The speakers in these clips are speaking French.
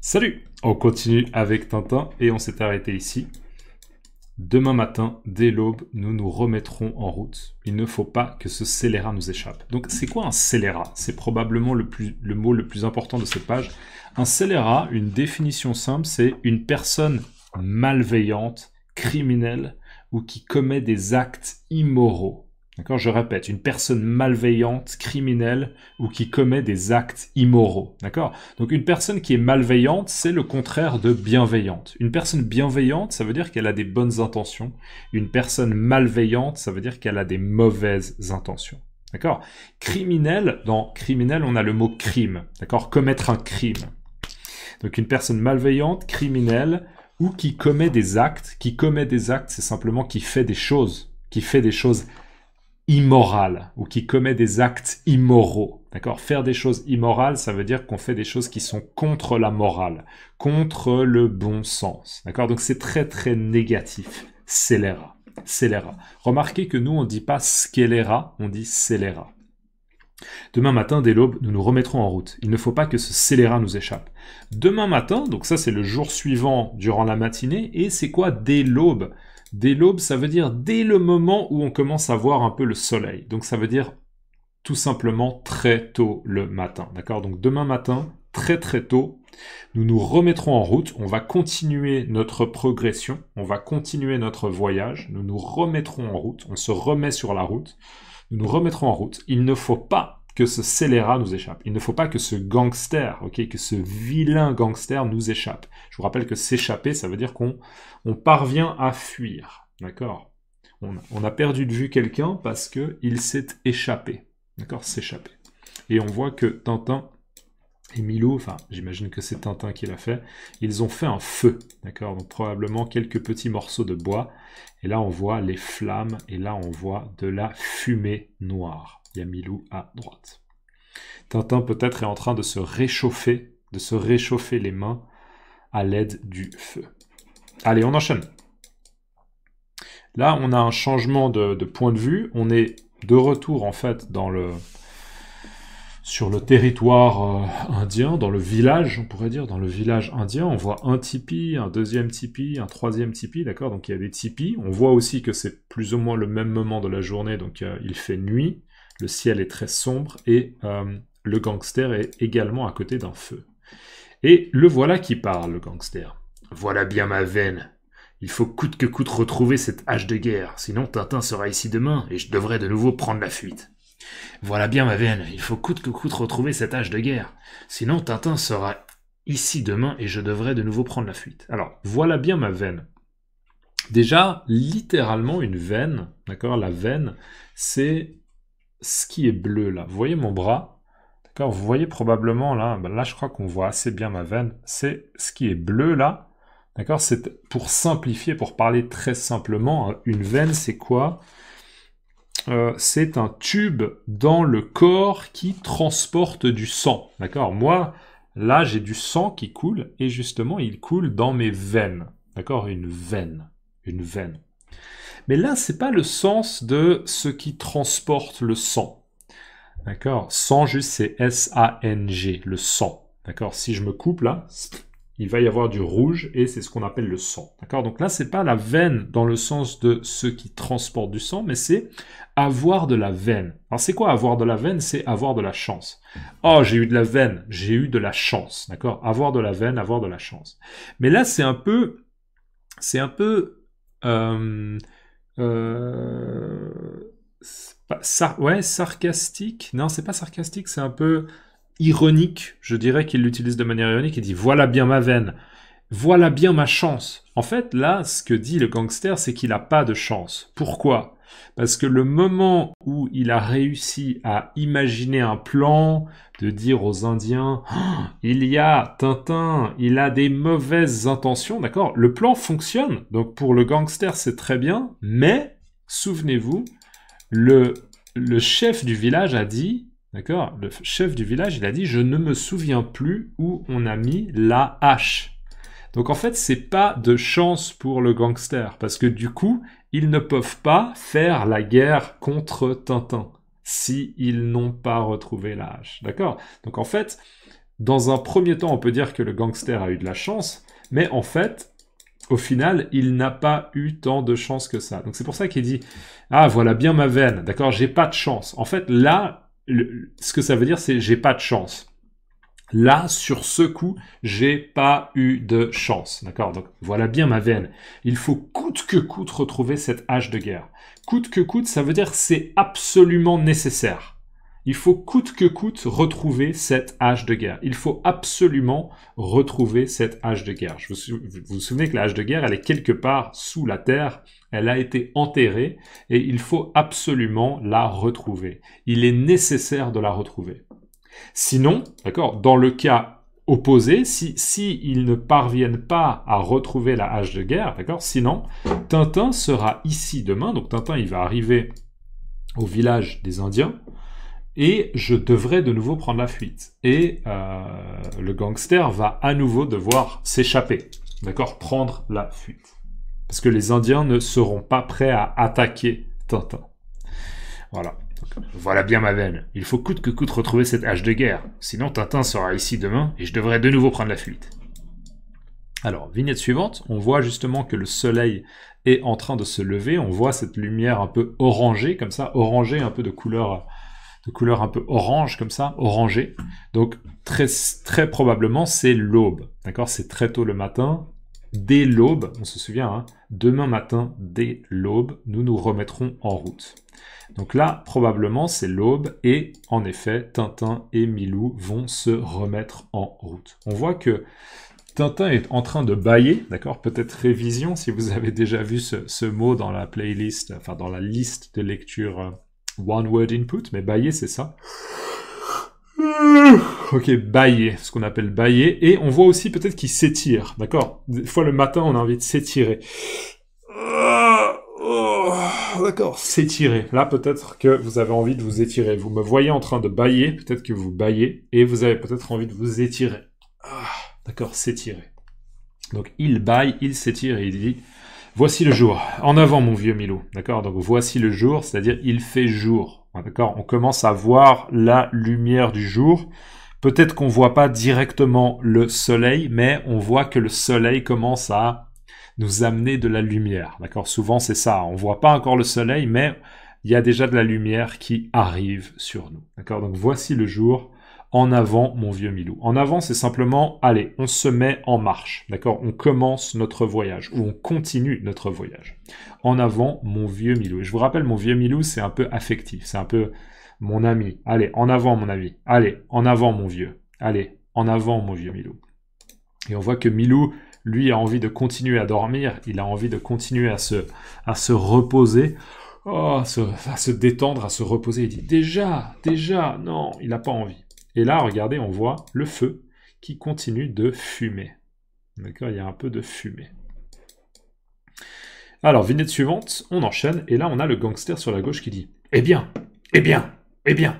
Salut! On continue avec Tintin et on s'est arrêté ici. Demain matin, dès l'aube, nous nous remettrons en route. Il ne faut pas que ce scélérat nous échappe. Donc c'est quoi un scélérat? C'est probablement le mot le plus important de cette page. Un scélérat, une définition simple, c'est une personne malveillante, criminelle ou qui commet des actes immoraux. D'accord, je répète, une personne malveillante, criminelle ou qui commet des actes immoraux. D'accord? Donc une personne qui est malveillante, c'est le contraire de bienveillante. Une personne bienveillante, ça veut dire qu'elle a des bonnes intentions. Une personne malveillante, ça veut dire qu'elle a des mauvaises intentions. D'accord? Criminel, dans criminel, on a le mot crime. D'accord? Commettre un crime. Donc une personne malveillante, criminelle ou qui commet des actes. Qui commet des actes, c'est simplement qui fait des choses. Qui fait des choses immoral ou qui commet des actes immoraux. D'accord? Faire des choses immorales, ça veut dire qu'on fait des choses qui sont contre la morale, contre le bon sens. D'accord? Donc c'est très très négatif. Scélérat. Scélérat. Remarquez que nous on ne dit pas scélérat, on dit scélérat. Demain matin, dès l'aube, nous nous remettrons en route. Il ne faut pas que ce scélérat nous échappe. Demain matin, donc ça c'est le jour suivant durant la matinée, et c'est quoi dès l'aube? Dès l'aube, ça veut dire dès le moment où on commence à voir un peu le soleil. Donc ça veut dire tout simplement très tôt le matin. D'accord? Donc demain matin, très très tôt, nous nous remettrons en route. On va continuer notre progression. On va continuer notre voyage. Nous nous remettrons en route. On se remet sur la route. Nous nous remettrons en route. Il ne faut pas que ce scélérat nous échappe. Il ne faut pas que ce gangster, ok, que ce vilain gangster nous échappe. Je vous rappelle que s'échapper, ça veut dire qu'on parvient à fuir, d'accord? On a perdu de vue quelqu'un parce qu'il s'est échappé, d'accord? S'échapper. Et on voit que Tintin et Milou, enfin j'imagine que c'est Tintin qui l'a fait, ils ont fait un feu, d'accord? Donc probablement quelques petits morceaux de bois. Et là on voit les flammes et là on voit de la fumée noire. Il y a Milou à droite. Tintin peut-être est en train de se réchauffer les mains à l'aide du feu. Allez, on enchaîne. Là, on a un changement de point de vue. On est de retour, en fait, sur le territoire indien, dans le village, on pourrait dire, dans le village indien. On voit un tipi, un deuxième tipi, un troisième tipi, d'accord? Donc, il y a des tipis. On voit aussi que c'est plus ou moins le même moment de la journée, donc il fait nuit. Le ciel est très sombre et le gangster est également à côté d'un feu. Et le voilà qui parle, le gangster. Voilà bien ma veine. Il faut coûte que coûte retrouver cette hache de guerre, sinon Tintin sera ici demain et je devrais de nouveau prendre la fuite. Voilà bien ma veine, il faut coûte que coûte retrouver cette hache de guerre, sinon Tintin sera ici demain et je devrais de nouveau prendre la fuite. Alors, voilà bien ma veine. Déjà, littéralement une veine, d'accord? La veine, c'est ce qui est bleu là. Vous voyez mon bras? D'accord? Vous voyez probablement là, là je crois qu'on voit assez bien ma veine. C'est ce qui est bleu là. D'accord? C'est pour simplifier, pour parler très simplement, une veine c'est quoi? C'est un tube dans le corps qui transporte du sang. D'accord? Moi, là j'ai du sang qui coule et justement il coule dans mes veines. D'accord? Une veine. Une veine. Mais là, c'est pas le sens de ce qui transporte le sang. D'accord? Sang, juste, c'est S-A-N-G, le sang. D'accord? Si je me coupe, là, il va y avoir du rouge, et c'est ce qu'on appelle le sang. D'accord? Donc là, c'est pas la veine dans le sens de ce qui transporte du sang, mais c'est avoir de la veine. Alors, c'est quoi avoir de la veine? C'est avoir de la chance. Oh, j'ai eu de la veine, j'ai eu de la chance. D'accord? Avoir de la veine, avoir de la chance. Mais là, c'est un peu... ouais, sarcastique. Non, c'est pas sarcastique, c'est un peu ironique. Je dirais qu'il l'utilise de manière ironique. Il dit voilà bien ma veine, voilà bien ma chance. En fait, là, ce que dit le gangster, c'est qu'il n'a pas de chance. Pourquoi? Parce que le moment où il a réussi à imaginer un plan, de dire aux Indiens oh, il y a Tintin, il a des mauvaises intentions, d'accord? Le plan fonctionne, donc pour le gangster c'est très bien, mais souvenez-vous, le chef du village a dit, d'accord? Le chef du village il a dit je ne me souviens plus où on a mis la hache. Donc en fait, c'est pas de chance pour le gangster, parce que du coup, ils ne peuvent pas faire la guerre contre Tintin, s'ils n'ont pas retrouvé la hache. D'accord? Donc en fait, dans un premier temps, on peut dire que le gangster a eu de la chance, mais en fait, au final, il n'a pas eu tant de chance que ça. Donc c'est pour ça qu'il dit « Ah, voilà bien ma veine, d'accord, j'ai pas de chance. » En fait, là, ce que ça veut dire, c'est « j'ai pas de chance ». Là, sur ce coup, j'ai pas eu de chance, d'accord? Donc, voilà bien ma veine. Il faut coûte que coûte retrouver cette hache de guerre. Coûte que coûte, ça veut dire c'est absolument nécessaire. Il faut coûte que coûte retrouver cette hache de guerre. Il faut absolument retrouver cette hache de guerre. Vous vous souvenez que la hache de guerre, elle est quelque part sous la terre. Elle a été enterrée et il faut absolument la retrouver. Il est nécessaire de la retrouver. Sinon, d'accord, dans le cas opposé, si ils ne parviennent pas à retrouver la hache de guerre, d'accord, sinon, Tintin sera ici demain, donc Tintin, il va arriver au village des Indiens, et je devrais de nouveau prendre la fuite. Et le gangster va à nouveau devoir s'échapper, d'accord, prendre la fuite. Parce que les Indiens ne seront pas prêts à attaquer Tintin. Voilà. Voilà bien ma veine. Il faut coûte que coûte retrouver cette hache de guerre. Sinon, Tintin sera ici demain et je devrais de nouveau prendre la fuite. Alors, vignette suivante, on voit justement que le soleil est en train de se lever. On voit cette lumière un peu orangée, comme ça, orangée, un peu de couleur un peu orange, comme ça, orangée. Donc, très probablement, c'est l'aube. D'accord? C'est très tôt le matin. Dès l'aube, on se souvient, hein, demain matin, dès l'aube, nous nous remettrons en route. Donc là, probablement, c'est l'aube et, en effet, Tintin et Milou vont se remettre en route. On voit que Tintin est en train de bâiller, d'accord? Peut-être révision, si vous avez déjà vu ce mot dans la playlist, enfin dans la liste de lecture One Word Input, mais bâiller, c'est ça. Ok, bâiller, ce qu'on appelle bâiller. Et on voit aussi peut-être qu'il s'étire, d'accord? Des fois, le matin, on a envie de s'étirer. D'accord, s'étirer. Là, peut-être que vous avez envie de vous étirer. Vous me voyez en train de bâiller, peut-être que vous bâillez, et vous avez peut-être envie de vous étirer. D'accord, s'étirer. Donc, il bâille, il s'étire, et il dit « Voici le jour. En avant, mon vieux Milou. » D'accord, donc voici le jour, c'est-à-dire il fait jour. D'accord, on commence à voir la lumière du jour. Peut-être qu'on voit pas directement le soleil, mais on voit que le soleil commence à nous amener de la lumière. D'accord, souvent c'est ça. On voit pas encore le soleil, mais il y a déjà de la lumière qui arrive sur nous. D'accord, donc voici le jour. En avant, mon vieux Milou. En avant, c'est simplement, allez, on se met en marche. D'accord, on commence notre voyage, ou on continue notre voyage. En avant, mon vieux Milou. Et je vous rappelle, mon vieux Milou, c'est un peu affectif. C'est un peu mon ami. Allez, en avant, mon ami. Allez, en avant, mon vieux. Allez, en avant, mon vieux Milou. Et on voit que Milou, lui, a envie de continuer à dormir. Il a envie de continuer à se reposer. À se détendre, à se reposer. Il dit, déjà, non, il n'a pas envie. Et là, regardez, on voit le feu qui continue de fumer. D'accord, il y a un peu de fumée. Alors, vignette suivante, on enchaîne, et là, on a le gangster sur la gauche qui dit « Eh bien, eh bien, eh bien !»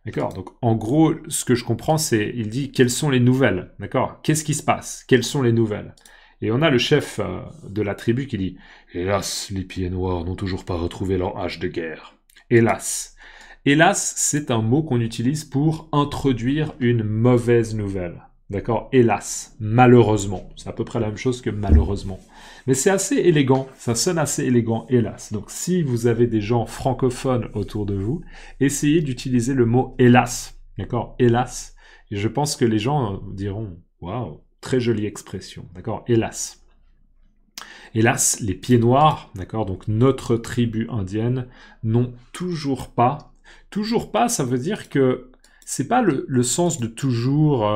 D'accord, donc en gros, ce que je comprends, c'est, il dit « Quelles sont les nouvelles ?» D'accord, qu'est-ce qui se passe? Quelles sont les nouvelles? Et on a le chef de la tribu qui dit « Hélas, les pieds noirs n'ont toujours pas retrouvé leur hache de guerre. Hélas !» Hélas, c'est un mot qu'on utilise pour introduire une mauvaise nouvelle. D'accord? Hélas, malheureusement. C'est à peu près la même chose que malheureusement. Mais c'est assez élégant, ça sonne assez élégant, hélas. Donc si vous avez des gens francophones autour de vous, essayez d'utiliser le mot hélas. D'accord? Hélas. Et je pense que les gens diront, waouh, très jolie expression. D'accord? Hélas. Hélas, les pieds noirs, d'accord, donc notre tribu indienne, n'ont toujours pas. Toujours pas, ça veut dire que c'est pas le sens de toujours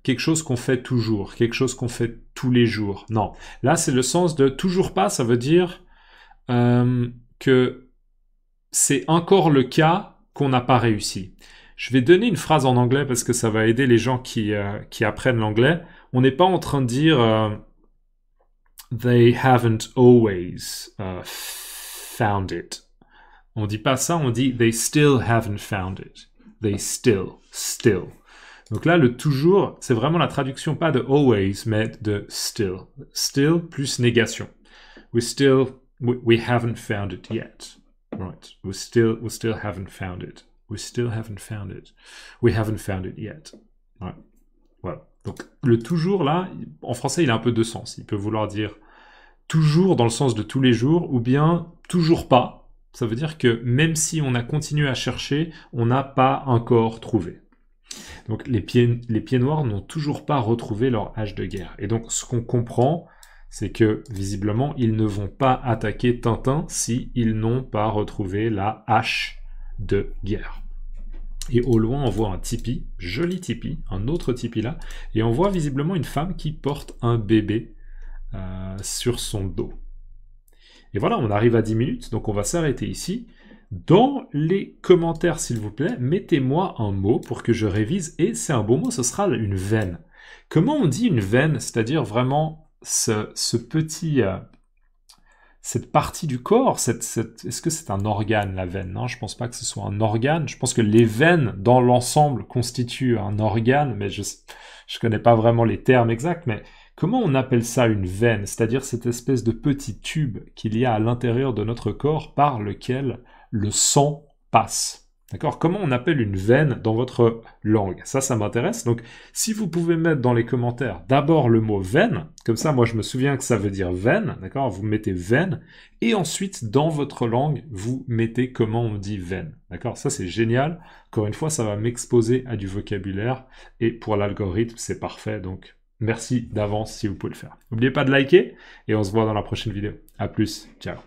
quelque chose qu'on fait toujours, quelque chose qu'on fait tous les jours. Non, là c'est le sens de toujours pas, ça veut dire que c'est encore le cas qu'on n'a pas réussi. Je vais donner une phrase en anglais parce que ça va aider les gens qui apprennent l'anglais. On n'est pas en train de dire they haven't always found it. On dit pas ça, on dit they still haven't found it. They still. Donc là, le toujours, c'est vraiment la traduction pas de always, mais de still. Still plus négation. We haven't found it yet. Right. We still haven't found it. We still haven't found it. We haven't found it yet. Right. Voilà. Donc le toujours là, en français, il a un peu deux sens. Il peut vouloir dire toujours dans le sens de tous les jours, ou bien toujours pas. Ça veut dire que même si on a continué à chercher, on n'a pas encore trouvé. Donc les pieds noirs n'ont toujours pas retrouvé leur hache de guerre. Et donc ce qu'on comprend, c'est que visiblement, ils ne vont pas attaquer Tintin si ils n'ont pas retrouvé la hache de guerre. Et au loin, on voit un tipi, joli tipi, un autre tipi là, et on voit visiblement une femme qui porte un bébé sur son dos. Et voilà, on arrive à 10 minutes, donc on va s'arrêter ici. Dans les commentaires, s'il vous plaît, mettez-moi un mot pour que je révise, et c'est un beau mot, ce sera une veine. Comment on dit une veine? C'est-à-dire vraiment ce petit... cette partie du corps, est-ce que c'est un organe, la veine? Non, je pense pas que ce soit un organe. Je pense que les veines, dans l'ensemble, constituent un organe, mais je connais pas vraiment les termes exacts, mais comment on appelle ça une veine? C'est-à-dire cette espèce de petit tube qu'il y a à l'intérieur de notre corps par lequel le sang passe. D'accord? Comment on appelle une veine dans votre langue? Ça m'intéresse. Donc, si vous pouvez mettre dans les commentaires d'abord le mot veine, comme ça, moi, je me souviens que ça veut dire veine, d'accord? Vous mettez veine, et ensuite, dans votre langue, vous mettez comment on dit veine, d'accord? Ça, c'est génial. Encore une fois, ça va m'exposer à du vocabulaire, et pour l'algorithme, c'est parfait. Donc, merci d'avance si vous pouvez le faire. N'oubliez pas de liker, et on se voit dans la prochaine vidéo. À plus, ciao.